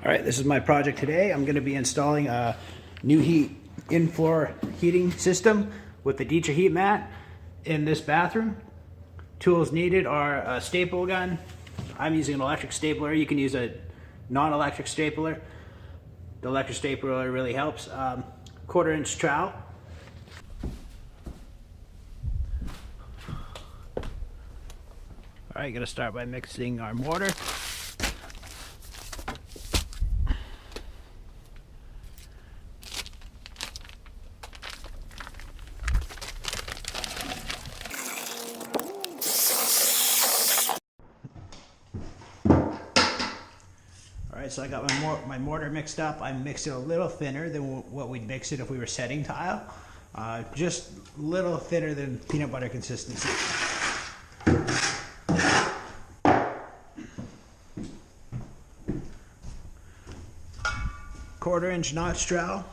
All right, this is my project today. I'm going to be installing a new heat in-floor heating system with the Ditra heat mat in this bathroom. Tools needed are a staple gun. I'm using an electric stapler. You can use a non-electric stapler. The electric stapler really helps. 1/4 inch trowel. All right, gonna start by mixing our mortar. Alright, so I got my mortar mixed up. I mixed it a little thinner than what we'd mix it if we were setting tile. Just a little thinner than peanut butter consistency. Quarter inch notch trowel.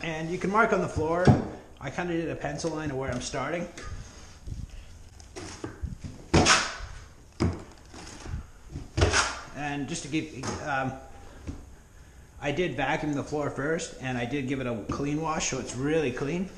And you can mark on the floor. I kind of did a pencil line of where I'm starting. And just to give, I did vacuum the floor first, and I did give it a clean wash, so it's really clean.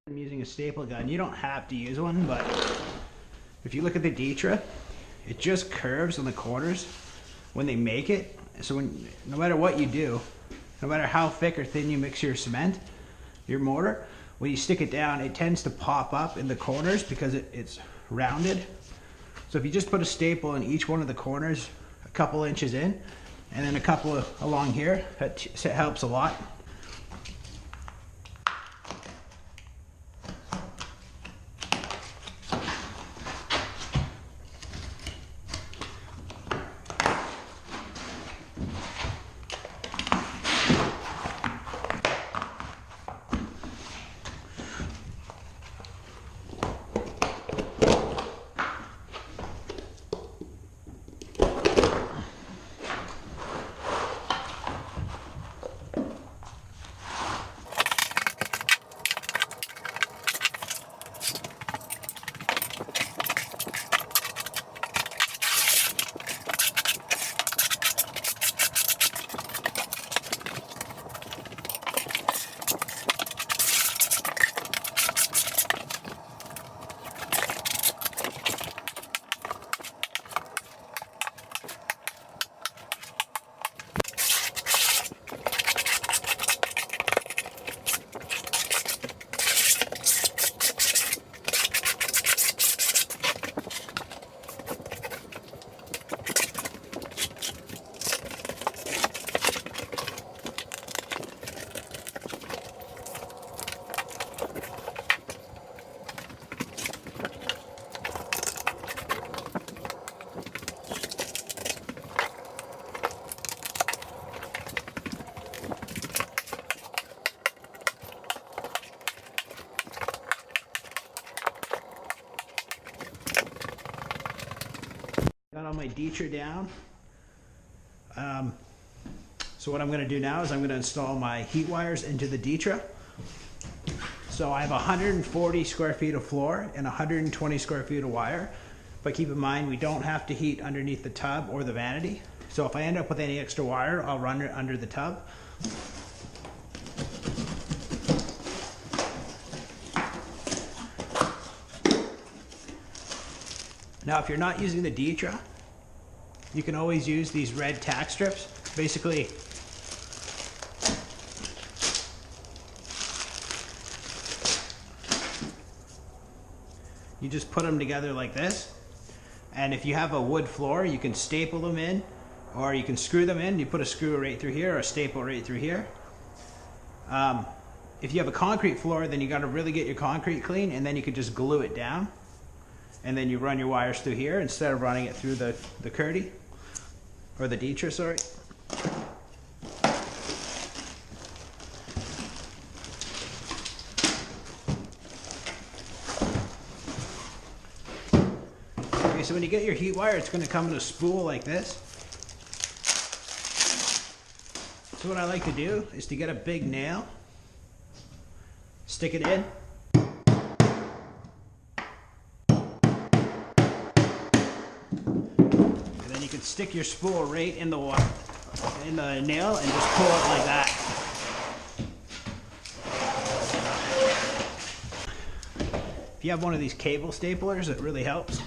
I'm using a staple gun. You don't have to use one, but if you look at the Ditra, it just curves on the corners when they make it. So no matter what you do, no matter how thick or thin you mix your cement, your mortar, when you stick it down, it tends to pop up in the corners because it's rounded. So if you just put a staple in each one of the corners, a couple inches in, and then a couple along here, that helps a lot. Got all my Ditra down. So what I'm going to do now is I'm going to install my heat wires into the Ditra. So I have 140 square feet of floor and 120 square feet of wire. But keep in mind, we don't have to heat underneath the tub or the vanity. So if I end up with any extra wire, I'll run it under the tub. Now, if you're not using the Ditra, you can always use these red tack strips. Basically, you just put them together like this. And if you have a wood floor, you can staple them in, or you can screw them in. You put a screw right through here or a staple right through here. If you have a concrete floor, then you got to really get your concrete clean, and then you can just glue it down. And then you run your wires through here instead of running it through the Curdy, or the Ditra, sorry. Okay, so when you get your heat wire, it's going to come in a spool like this. So what I like to do is to get a big nail, stick it in, stick your spool right in the nail and just pull it like that. If you have one of these cable staplers, it really helps.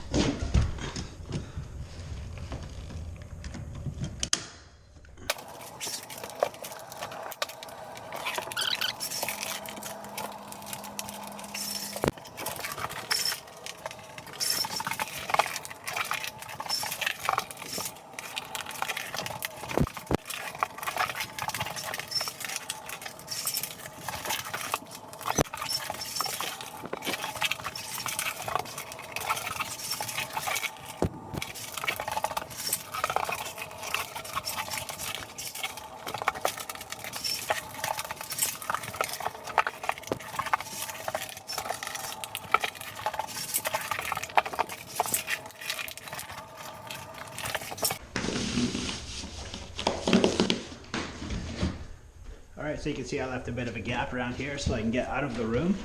Alright, so you can see I left a bit of a gap around here so I can get out of the room.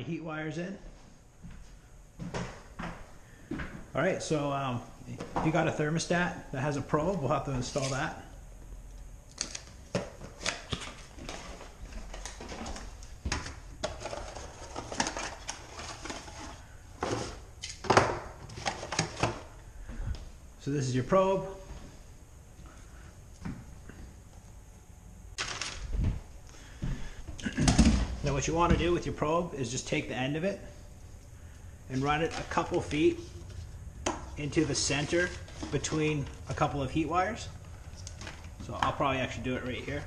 Heat wires in. All right, so if you got a thermostat that has a probe, we'll have to install that. So this is your probe. Now what you want to do with your probe is just take the end of it and run it a couple feet into the center between a couple of heat wires. So I'll probably actually do it right here.